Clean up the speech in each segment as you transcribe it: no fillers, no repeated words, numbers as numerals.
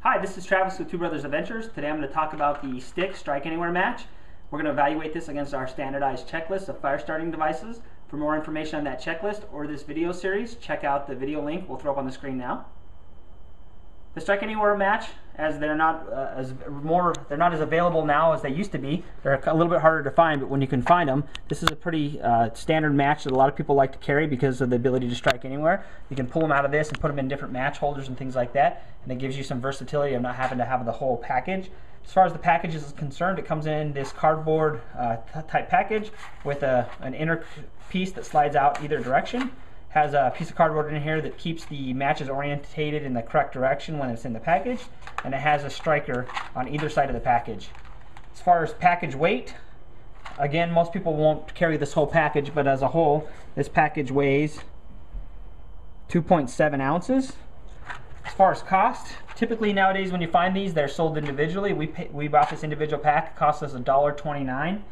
Hi, this is Travis with Two Brothers Adventures. Today I'm going to talk about the stick Strike Anywhere match. We're going to evaluate this against our standardized checklist of fire starting devices. For more information on that checklist or this video series, check out the video link we'll throw up on the screen now. The Strike Anywhere match, as they're not as available now as they used to be. They're a little bit harder to find, but when you can find them, this is a pretty standard match that a lot of people like to carry because of the ability to strike anywhere. You can pull them out of this and put them in different match holders and things like that, and it gives you some versatility of not having to have the whole package. As far as the package is concerned, it comes in this cardboard type package with an inner piece that slides out either direction. Has a piece of cardboard in here that keeps the matches orientated in the correct direction when it's in the package, and it has a striker on either side of the package. As far as package weight, again, most people won't carry this whole package, but as a whole, this package weighs 2.7 ounces. As far as cost, typically nowadays when you find these, they're sold individually. We bought this individual pack. It cost us $1.29.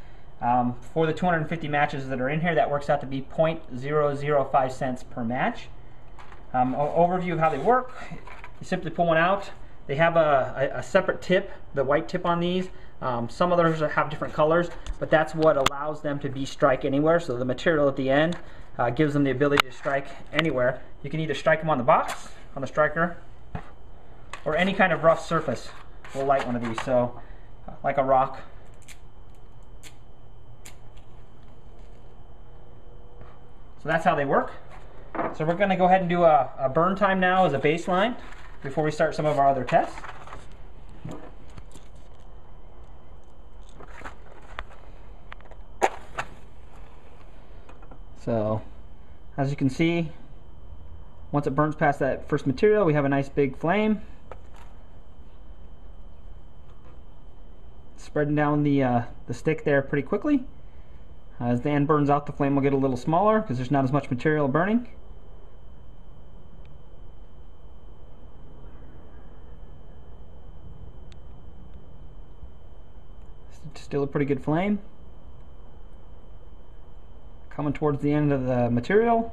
For the 250 matches that are in here, that works out to be 0.005 cents per match. Overview of how they work: you simply pull one out. They have a separate tip, the white tip on these. Some others have different colors, but that's what allows them to be strike anywhere. So the material at the end gives them the ability to strike anywhere. You can either strike them on the box, on the striker, or any kind of rough surface will light one of these. So like a rock. So that's how they work. So we're going to go ahead and do a burn time now as a baseline before we start some of our other tests. So as you can see, once it burns past that first material, we have a nice big flame spreading down the stick there pretty quickly. As the end burns out, the flame will get a little smaller because there's not as much material burning. Still a pretty good flame. Coming towards the end of the material.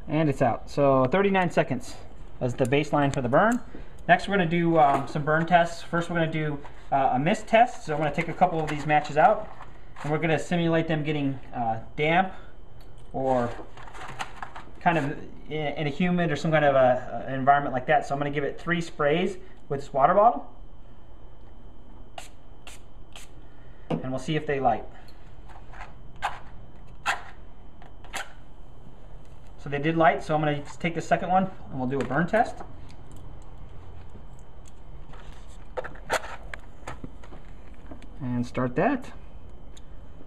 And it's out. So 39 seconds as the baseline for the burn. Next we're going to do some burn tests. First we're going to do a mist test. So I'm going to take a couple of these matches out and we're going to simulate them getting damp or kind of in a humid or some kind of an environment like that. So I'm going to give it 3 sprays with this water bottle and we'll see if they light. So they did light, so I'm going to take the second one and we'll do a burn test. And start that.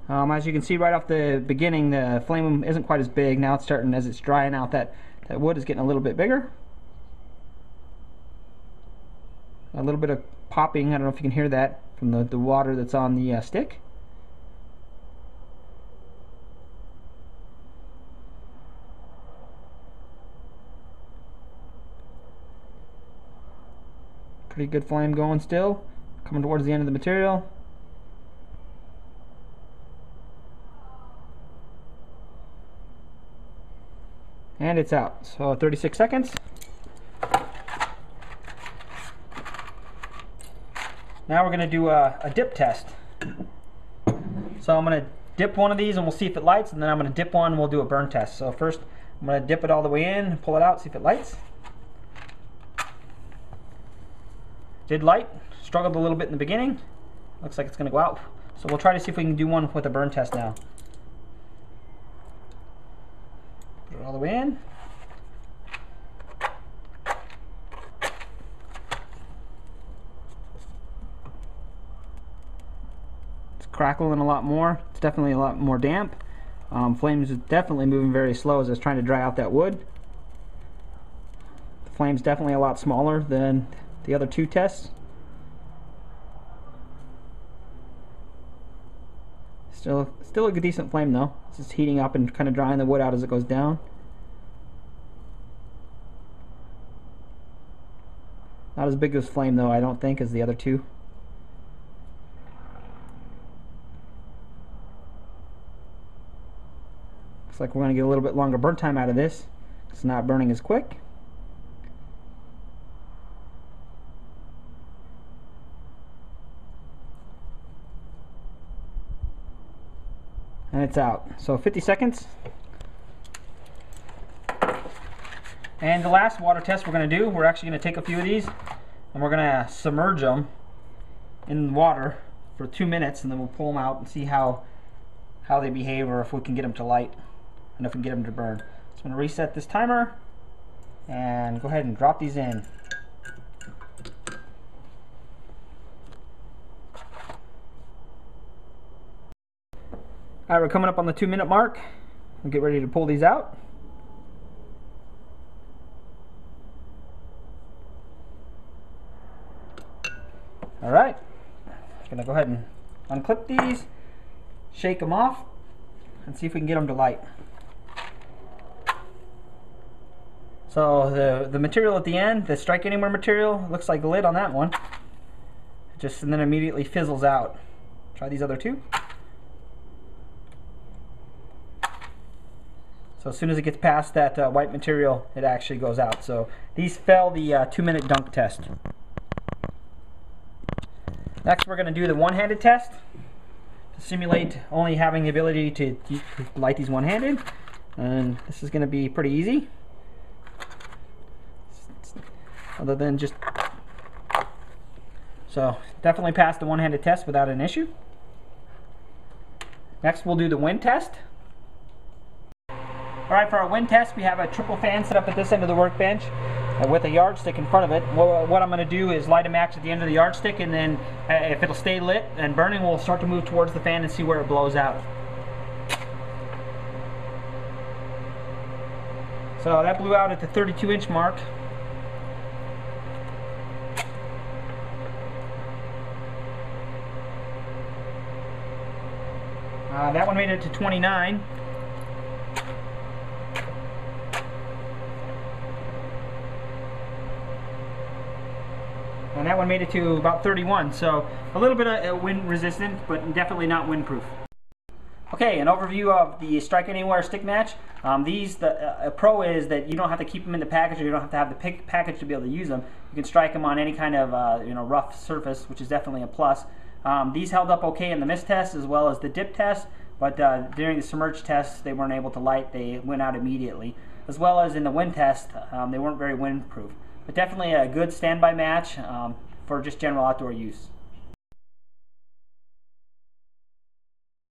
As you can see right off the beginning, the flame isn't quite as big. Now it's starting, as it's drying out, that wood is getting a little bit bigger. A little bit of popping, I don't know if you can hear that from the water that's on the stick. Pretty good flame going still, coming towards the end of the material. And it's out. So 36 seconds. Now we're going to do a dip test. So I'm going to dip one of these and we'll see if it lights, and then I'm going to dip one and we'll do a burn test. So first I'm going to dip it all the way in and pull it out, see if it lights. Did light. Struggled a little bit in the beginning. Looks like it's going to go out. So we'll try to see if we can do one with a burn test now. Put it all the way in. It's crackling a lot more. It's definitely a lot more damp. Flames is definitely moving very slow as it's trying to dry out that wood. The flame's definitely a lot smaller than the other 2 tests. Still a decent flame though. It's just heating up and kind of drying the wood out as it goes down. Not as big of a flame though, I don't think, as the other 2. Looks like we're going to get a little bit longer burn time out of this. It's not burning as quick. And it's out. So 50 seconds. And the last water test we're going to do, we're actually going to take a few of these and we're going to submerge them in water for 2 minutes, and then we'll pull them out and see how they behave, or if we can get them to light and if we can get them to burn. So I'm going to reset this timer and go ahead and drop these in. Alright, we're coming up on the 2-minute mark. We'll get ready to pull these out. Alright, I'm going to go ahead and unclip these, shake them off, and see if we can get them to light. So the material at the end, the Strike Anywhere material, looks like the lid on that one. And then immediately fizzles out. Try these other two. So as soon as it gets past that white material, it actually goes out. So these fail the 2-minute dunk test. Next, we're going to do the one-handed test to simulate only having the ability to light these one-handed. And this is going to be pretty easy. Other than just... So, definitely pass the one-handed test without an issue. Next, we'll do the wind test. Alright, for our wind test, we have a triple fan set up at this end of the workbench with a yardstick in front of it. What I'm going to do is light a match at the end of the yardstick, and then if it'll stay lit and burning, we'll start to move towards the fan and see where it blows out. So that blew out at the 32-inch mark. That one made it to 29. And that one made it to about 31, so a little bit of wind resistant, but definitely not windproof. Okay, an overview of the Strike Anywhere stick match. A pro is that you don't have to keep them in the package, or you don't have to have the package to be able to use them. You can strike them on any kind of rough surface, which is definitely a plus. These held up okay in the mist test as well as the dip test, but during the submerged test they weren't able to light. They went out immediately. As well as in the wind test, they weren't very windproof. But definitely a good standby match for just general outdoor use.